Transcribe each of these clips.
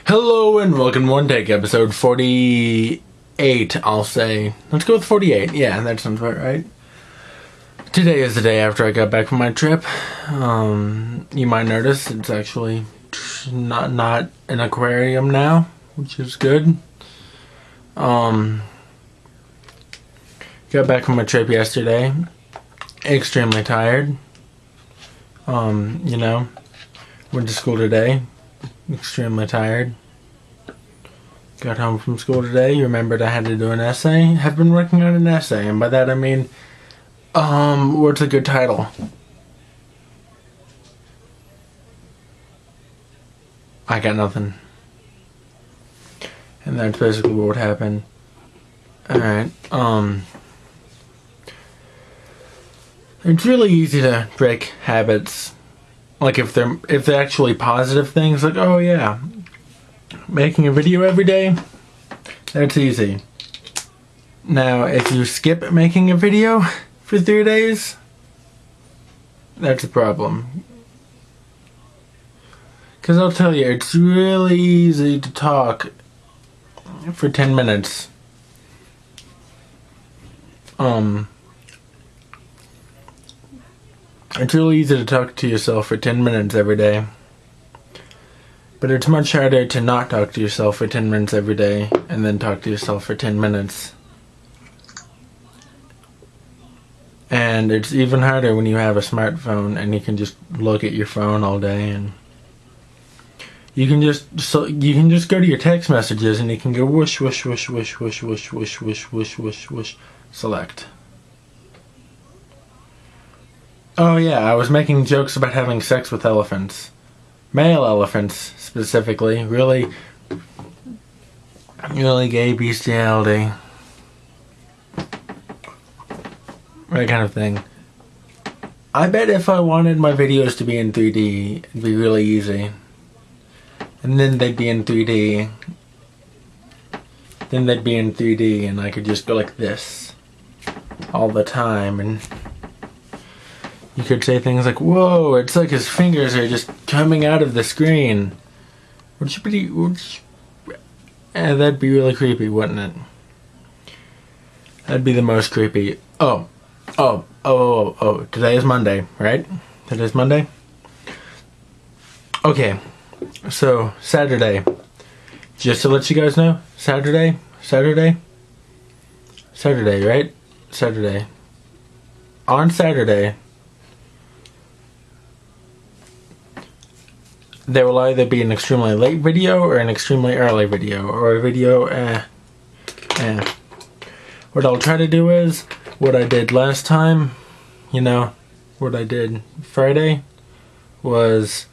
Hello and welcome to One Take, episode 48, I'll say. Let's go with 48. Yeah, that sounds about right. Today is the day after I got back from my trip. You might notice it's actually not an aquarium now, which is good. Got back from my trip yesterday. Extremely tired. Went to school today. Extremely tired. Got home from school today. Remembered I had to do an essay. Have been working on an essay, and by that I mean, what's a good title? I got nothing. And that's basically what happened. Alright, it's really easy to break habits. Like if they're actually positive things, like, oh yeah, making a video every day, that's easy. Now, if you skip making a video for 3 days, that's a problem. Because I'll tell you, it's really easy to talk for 10 minutes. It's really easy to talk to yourself for 10 minutes every day. But it's much harder to not talk to yourself for 10 minutes every day and then talk to yourself for 10 minutes. And it's even harder when you have a smartphone and you can just look at your phone all day, and you can just go to your text messages and you can go whoosh whoosh whoosh whoosh whoosh whoosh whoosh whoosh whoosh whoosh whoosh, select. Oh yeah, I was making jokes about having sex with elephants. Male elephants, specifically. Really gay bestiality. That kind of thing. I bet if I wanted my videos to be in 3D, it'd be really easy. And then they'd be in 3D. And I could just go like this all the time, and you could say things like, whoa, it's like his fingers are just coming out of the screen. That'd be really creepy, wouldn't it? That'd be the most creepy. Oh. Today is Monday, right? Today's Monday? Okay. So, Saturday. Just to let you guys know, Saturday, right? Saturday. On Saturday, there will either be an extremely late video or an extremely early video, or a video, What I'll try to do is, what I did last time, what I did Friday, was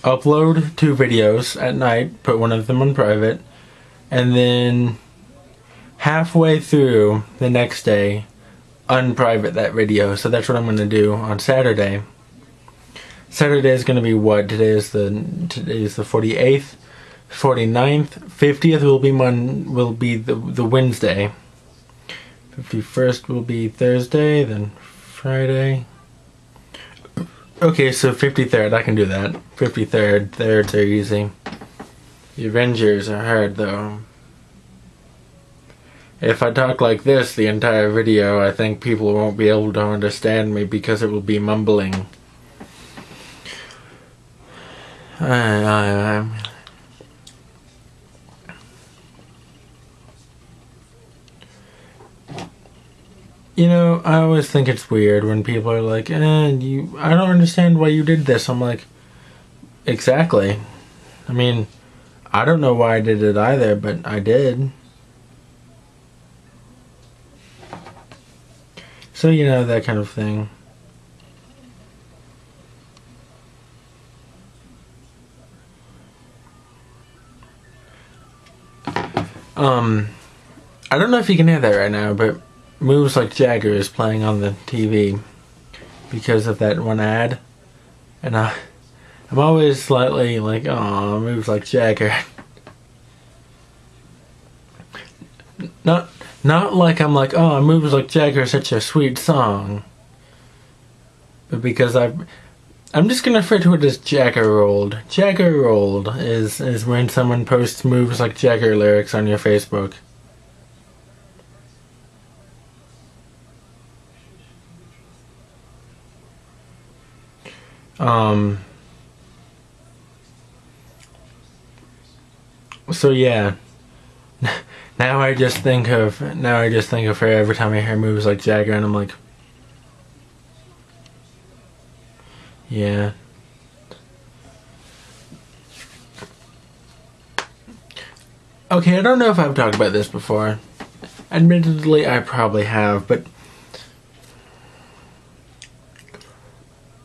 upload 2 videos at night, put one of them on private, and then halfway through the next day, unprivate that video. So that's what I'm going to do on Saturday. Saturday is going to be what? Today is the 48th, 49th, 50th will be the Wednesday. 51st will be Thursday, then Friday. Okay, so 53rd, I can do that. 53rd, thirds are easy. The Avengers are hard though. If I talk like this the entire video, I think people won't be able to understand me because it will be mumbling. I always think it's weird when people are like, I don't understand why you did this. I'm like, exactly. I mean, I don't know why I did it either, but I did. So, that kind of thing. I don't know if you can hear that right now, but Moves Like Jagger is playing on the TV because of that one ad. And I'm always slightly like, oh, Moves Like Jagger. Not like I'm like, oh, Moves Like Jagger is such a sweet song. But because I'm just gonna refer to it as Jagger rolled. Jagger rolled is when someone posts moves like Jagger lyrics on your Facebook. So yeah. Now I just think of her every time I hear moves like Jagger, and I'm like, yeah. Okay, I don't know if I've talked about this before. Admittedly, I probably have, but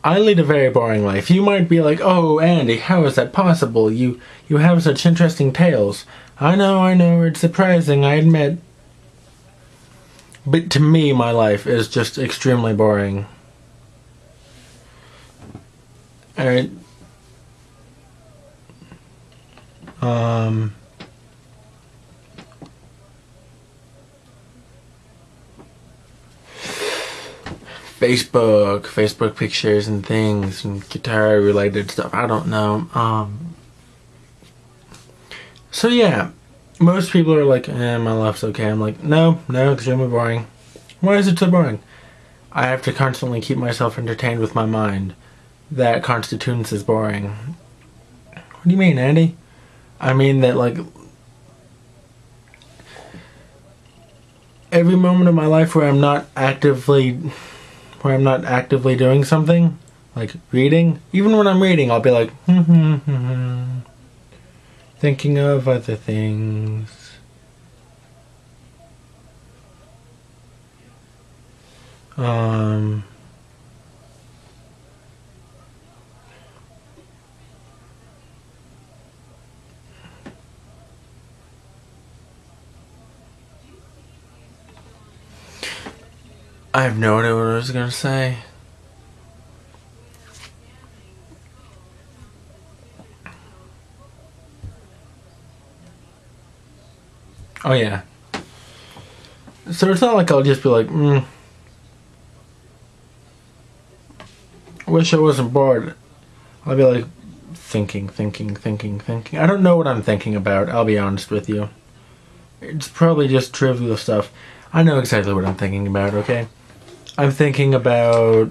I lead a very boring life. You might be like, oh, Andy, how is that possible? You have such interesting tales. I know, it's surprising, I admit. But to me, my life is just extremely boring. Alright. Facebook pictures and things and guitar related stuff. I don't know. So yeah, most people are like, my life's okay. I'm like, no, extremely boring. Why is it so boring? I have to constantly keep myself entertained with my mind. That constitutes as boring. What do you mean, Andy? I mean that, like, every moment of my life where I'm not actively doing something, like reading, even when I'm reading, I'll be like, thinking of other things. I have no idea what I was gonna say. Oh yeah. So it's not like I'll just be like, wish I wasn't bored. I'll be like, thinking. I don't know what I'm thinking about, I'll be honest with you. It's probably just trivial stuff. I know exactly what I'm thinking about, okay? I'm thinking about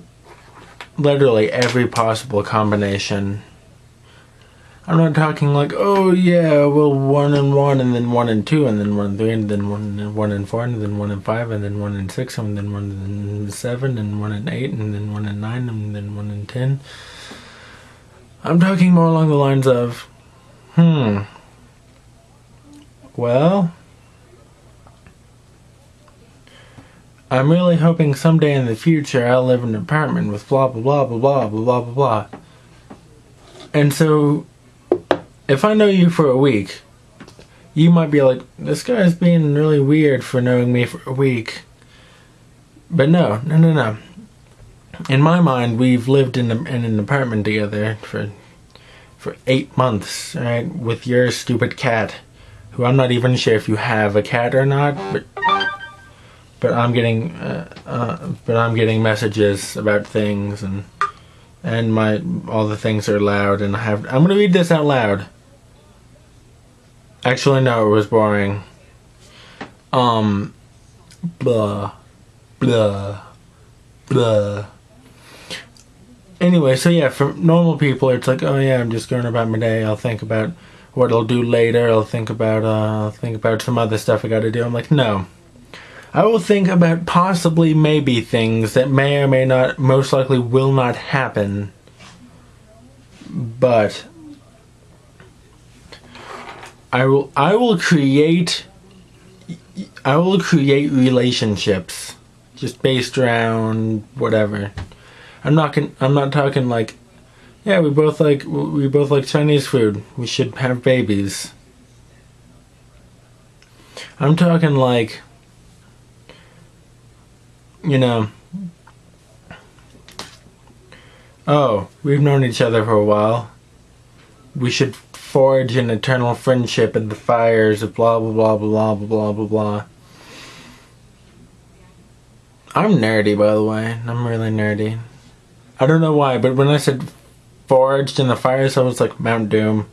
literally every possible combination. I'm not talking like, oh yeah, well 1 and 1 and then 1 and 2 and then 1 and 3 and then 1 and 4 and then 1 and 5 and then 1 and 6 and then 1 and 7 and 1 and 8 and then 1 and 9 and then 1 and 10. I'm talking more along the lines of, well, I'm really hoping someday in the future I'll live in an apartment with blah blah blah blah blah blah blah blah. And so, if I know you for a week, you might be like, this guy's being really weird for knowing me for a week. But no. In my mind, we've lived in an apartment together for 8 months, right? With your stupid cat, who I'm not even sure if you have a cat or not, but I'm getting messages about things and all the things are loud, and I'm gonna read this out loud. Actually, no, it was boring. Blah blah. Anyway, so yeah, for normal people, it's like, oh yeah, I'm just going about my day. I'll think about what I'll do later. I'll think about some other stuff I gotta do. I'm like, no. I will think about possibly maybe things that may or may not, most likely will not happen. But I will create relationships just based around whatever. I'm not talking like, yeah, we both like Chinese food. We should have babies. I'm talking like, you know, oh, we've known each other for a while. We should forge an eternal friendship in the fires of blah blah blah blah blah blah blah blah. I'm nerdy, by the way. I'm really nerdy. I don't know why, but when I said foraged in the fire, so it's like Mount Doom,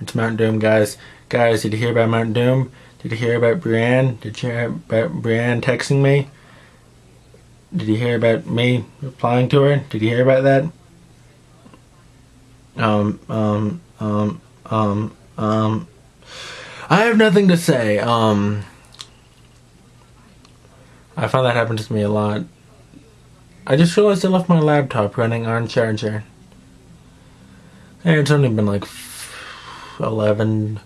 it's Mount Doom, guys. Guys, did you hear about Mount Doom? Did you hear about Brienne? Did you hear about Brienne texting me? Did you hear about me replying to her? Did you hear about that? I have nothing to say. I found that happens to me a lot. I just realized I left my laptop running on charger. And it's only been like 11.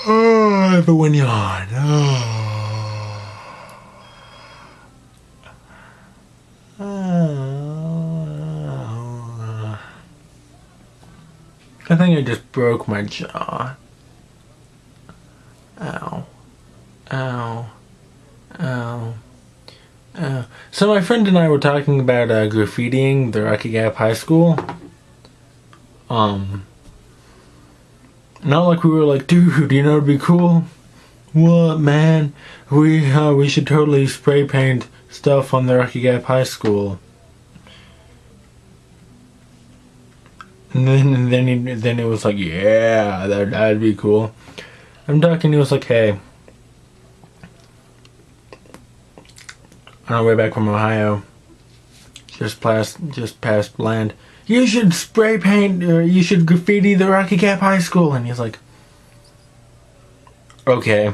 Oh, everyone yawn. Oh. I think I just broke my jaw. Ow. Ow. Ow. Ow. So my friend and I were talking about graffitiing the Rocky Gap High School. Not like we were like, dude, you know what'd be cool? What, man? We should totally spray paint stuff on the Rocky Gap High School. And then it was like, yeah, that'd be cool. I'm talking, he was like, hey, on our way back from Ohio, just past Bland, you should spray paint, or you should graffiti the Rocky Gap High School. And he's like, okay.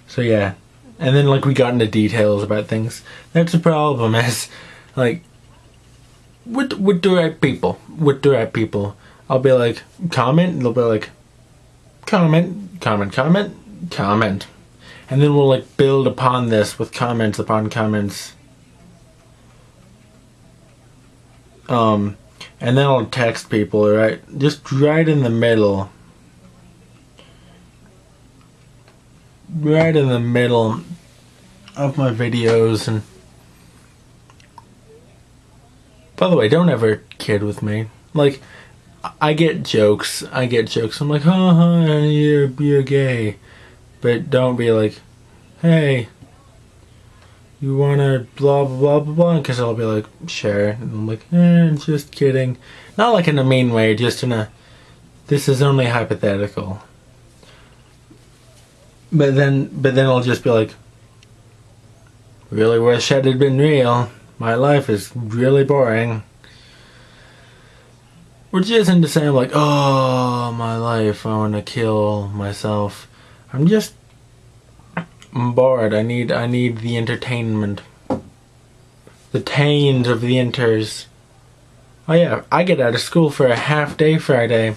So yeah, and then like we got into details about things. That's the problem, is like, with the right people, I'll be like, comment, and they'll be like, comment, and then we'll like build upon this with comments upon comments. And then I'll text people, right? Just right in the middle. Right in the middle of my videos. And by the way, don't ever kid with me. Like, I get jokes. I'm like, haha, you're gay. But don't be like, hey, you wanna blah blah blah blah, because I'll be like, sure. And I'm like, just kidding. Not like in a mean way, just in a, this is only hypothetical. But then I'll just be like, really wish it had been real. My life is really boring. Which isn't to say I'm like, oh, my life, I wanna kill myself. I'm just bored. I need the entertainment. The taint of the inters. Oh yeah, I get out of school for a half-day Friday.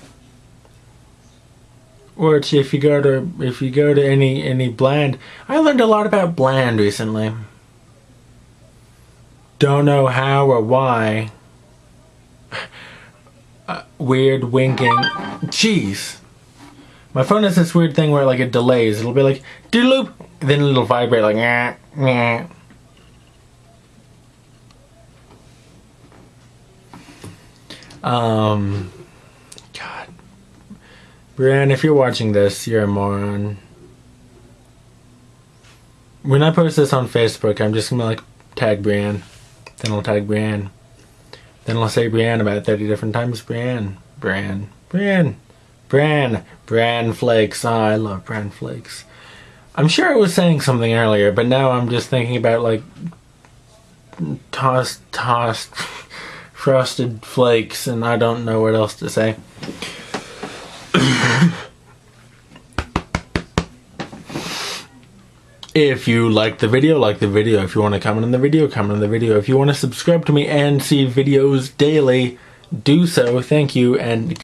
Which if you go to any Bland, I learned a lot about Bland recently. Don't know how or why. Weird winking. Jeez. My phone has this weird thing where like it delays. It'll be like doodloop, then it'll vibrate like nah, nah. God. Brienne, if you're watching this, you're a moron. When I post this on Facebook, I'm just gonna like tag Brienne. Then I'll tag Brienne. Then I'll say Brienne about 30 different times. Brienne flakes. Oh, I love bran flakes. I'm sure I was saying something earlier, but now I'm just thinking about like tossed frosted flakes, and I don't know what else to say. If you like the video, like the video. If you want to comment on the video, comment on the video. If you want to subscribe to me and see videos daily, do so. Thank you, and